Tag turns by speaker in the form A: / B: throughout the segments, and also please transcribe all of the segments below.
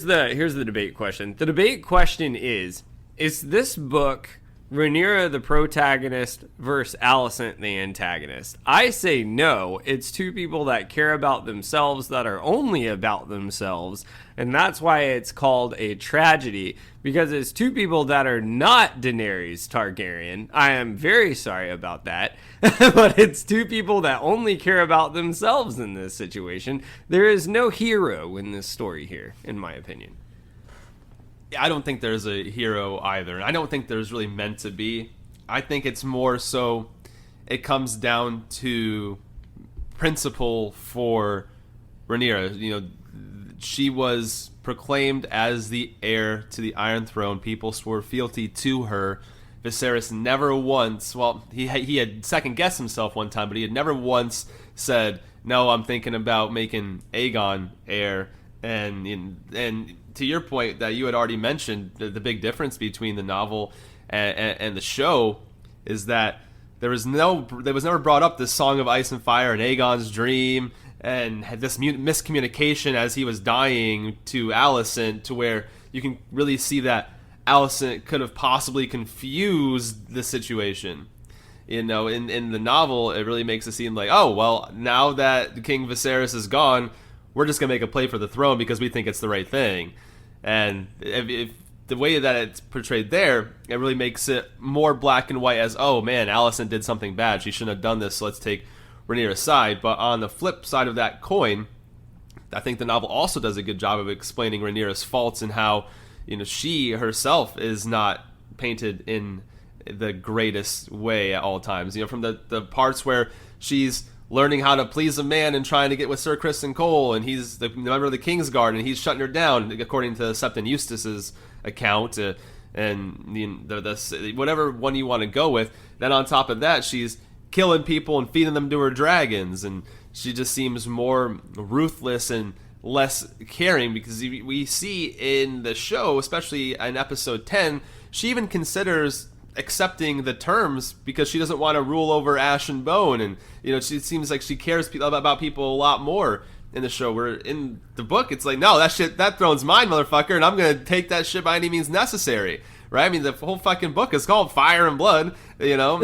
A: Here's the debate question. The debate question is this book Rhaenyra the protagonist versus Alicent the antagonist? I say no. It's two people that care about themselves, that are only about themselves, and that's why it's called a tragedy, because it's two people that are not Daenerys Targaryen. I am very sorry about that, but it's two people that only care about themselves in this situation. There is no hero in this story here, in my opinion.
B: I don't think there's a hero either. I don't think there's really meant to be. I think it's more so it comes down to principle for Rhaenyra. You know, she was proclaimed as the heir to the Iron Throne. People swore fealty to her. Viserys never once, well, he had second-guessed himself one time, but he had never once said, no, I'm thinking about making Aegon heir. And to your point that you had already mentioned, the big difference between the novel and the show is that there was never brought up this Song of Ice and Fire and Aegon's dream and had this miscommunication as he was dying to Alicent, to where you can really see that Alicent could have possibly confused the situation. You know, in the novel, it really makes it seem like, oh, well, now that King Viserys is gone, we're just going to make a play for the throne because we think it's the right thing. And if the way that it's portrayed there, it really makes it more black and white as, oh man, Alicent did something bad. She shouldn't have done this, so let's take Rhaenyra's side. But on the flip side of that coin, I think the novel also does a good job of explaining Rhaenyra's faults and how, you know, she herself is not painted in the greatest way at all times. You know, from the parts where she's learning how to please a man and trying to get with Sir Criston Cole, and he's the member of the Kingsguard, and he's shutting her down, according to Septon Eustace's account, and the whatever one you want to go with. Then on top of that, she's killing people and feeding them to her dragons, and she just seems more ruthless and less caring, because we see in the show, especially in episode 10, she even considers accepting the terms because she doesn't want to rule over Ash and Bone, and you know, she seems like she cares about people a lot more in the show. Where in the book, it's like, no, that throne's mine, motherfucker, and I'm gonna take that shit by any means necessary. Right? I mean, the whole fucking book is called Fire and Blood, you know,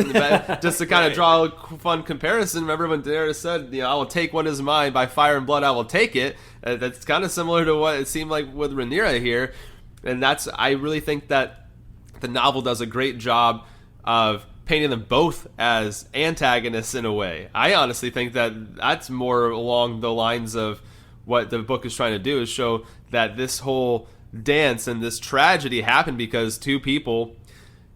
B: just to kind of draw a fun comparison. Remember when Daenerys said, you know, I will take what is mine by fire and blood, I will take it. That's kind of similar to what it seemed like with Rhaenyra here. And I really think that the novel does a great job of painting them both as antagonists in a way. I honestly think that that's more along the lines of what the book is trying to do, is show that this whole dance and this tragedy happened because two people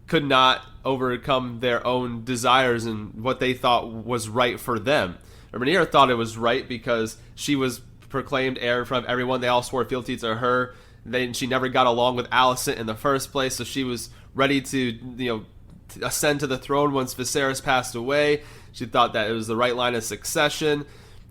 B: could not overcome their own desires and what they thought was right for them. Rhaenyra thought it was right because she was proclaimed heir from everyone. They all swore fealty to her. Then she never got along with Alicent in the first place, so she was ready to, you know, ascend to the throne once Viserys passed away. She thought that it was the right line of succession.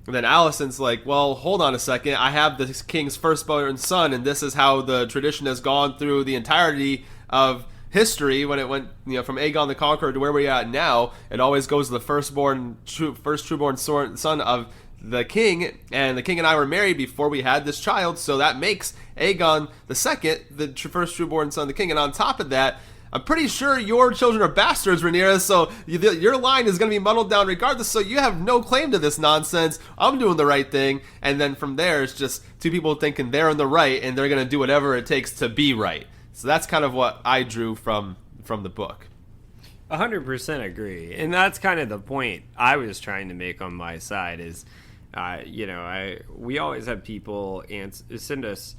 B: And then Alicent's like, well, hold on a second. I have the king's firstborn son, and this is how the tradition has gone through the entirety of history. When it went, you know, from Aegon the Conqueror to where we're at now, it always goes to the first trueborn son of the king, and the king and I were married before we had this child, so that makes Aegon the second the first trueborn son of the king. And on top of that, I'm pretty sure your children are bastards, Rhaenyra, so your line is going to be muddled down regardless, so you have no claim to this nonsense. I'm doing the right thing. And then from there, it's just two people thinking they're in the right, and they're going to do whatever it takes to be right. So that's kind of what I drew from the book.
A: 100% agree. And that's kind of the point I was trying to make on my side is, we always have people send us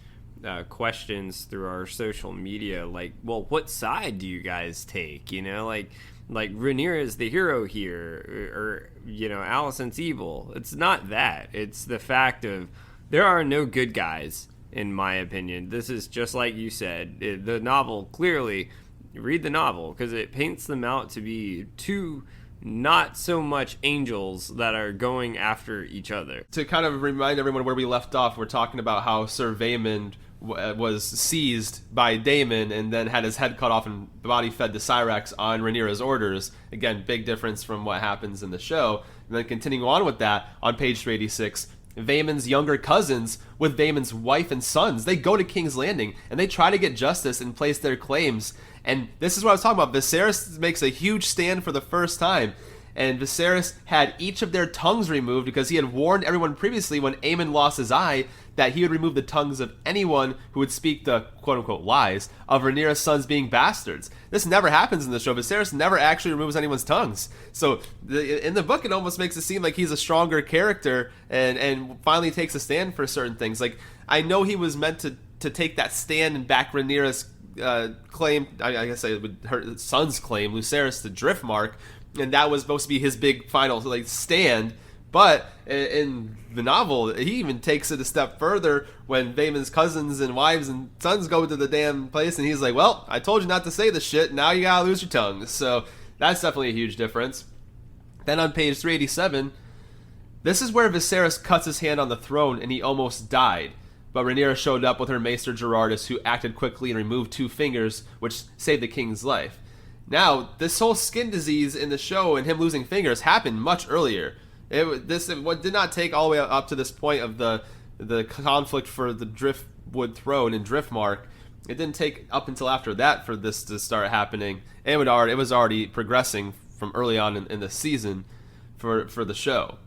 A: questions through our social media, like, well, what side do you guys take? You know, like Rhaenyra is the hero here, or Alicent's evil. It's not that. It's the fact of there are no good guys, in my opinion. This is just like you said. The novel, clearly, read the novel, because it paints them out to be two not so much angels that are going after each other.
B: To kind of remind everyone where we left off, we're talking about how Sir Vaemond was seized by Daemon and then had his head cut off and body fed to Syrax on Rhaenyra's orders. Again, big difference from what happens in the show. And then continuing on with that, on page 386, Vaemon's younger cousins with Vaemon's wife and sons. They go to King's Landing and they try to get justice and place their claims. And this is what I was talking about. Viserys makes a huge stand for the first time. And Viserys had each of their tongues removed because he had warned everyone previously when Aemon lost his eye that he would remove the tongues of anyone who would speak the quote-unquote lies of Rhaenyra's sons being bastards. This never happens in the show. Viserys never actually removes anyone's tongues. So in the book, it almost makes it seem like he's a stronger character and finally takes a stand for certain things. Like, I know he was meant to take that stand and back Rhaenyra's claim, I guess her son's claim, Lucerys the Driftmark, and that was supposed to be his big final stand. But in the novel, he even takes it a step further when Vaemon's cousins and wives and sons go to the damn place, and he's like, well, I told you not to say this shit, now you gotta lose your tongue. So that's definitely a huge difference. Then on page 387, this is where Viserys cuts his hand on the throne and he almost died. But Rhaenyra showed up with her maester Gerardus, who acted quickly and removed 2 fingers, which saved the king's life. Now, this whole skin disease in the show and him losing fingers happened much earlier. It did not take all the way up to this point of the conflict for the Driftwood throne and Driftmark. It didn't take up until after that for this to start happening. It was already progressing from early on in the season for the show.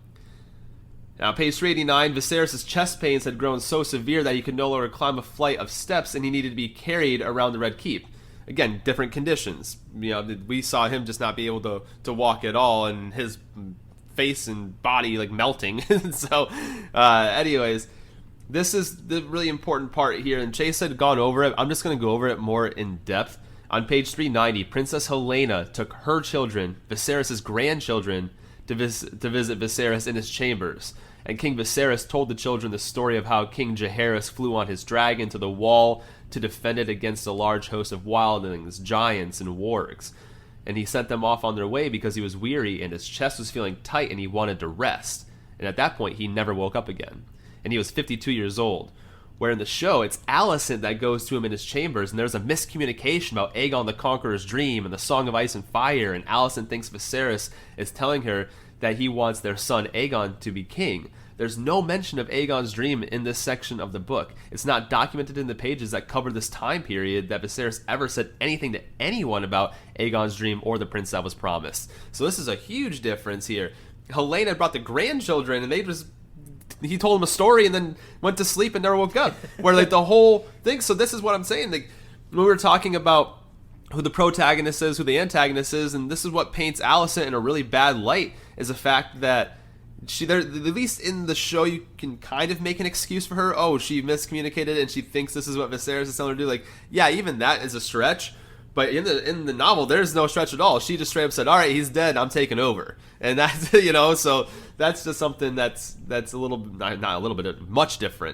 B: Now, page 389, Viserys' chest pains had grown so severe that he could no longer climb a flight of steps and he needed to be carried around the Red Keep. Again, different conditions. We saw him just not be able to walk at all, and his face and body melting. So anyways, this is the really important part here, and Chase had gone over it. I'm just going to go over it more in depth. On page 390, Princess Helena took her children, Viserys' grandchildren, to visit Viserys in his chambers. And King Viserys told the children the story of how King Jaehaerys flew on his dragon to the wall to defend it against a large host of wildlings, giants, and wargs. And he sent them off on their way because he was weary and his chest was feeling tight and he wanted to rest. And at that point, he never woke up again. And he was 52 years old. Where in the show, it's Alicent that goes to him in his chambers, and there's a miscommunication about Aegon the Conqueror's dream and the Song of Ice and Fire, and Alicent thinks Viserys is telling her that he wants their son Aegon to be king. There's no mention of Aegon's dream in this section of the book. It's not documented in the pages that cover this time period that Viserys ever said anything to anyone about Aegon's dream or the prince that was promised. So this is a huge difference here. Helena brought the grandchildren, and he told them a story and then went to sleep and never woke up. Where the whole thing. So this is what I'm saying. When we were talking about who the protagonist is, who the antagonist is, and this is what paints Alicent in a really bad light, is the fact that at least in the show, you can kind of make an excuse for her. Oh, she miscommunicated and she thinks this is what Viserys is telling her to do. Yeah, even that is a stretch. But in the novel, there's no stretch at all. She just straight up said, all right, he's dead, I'm taking over. And that's, so that's just something that's a little, not a little bit, much different.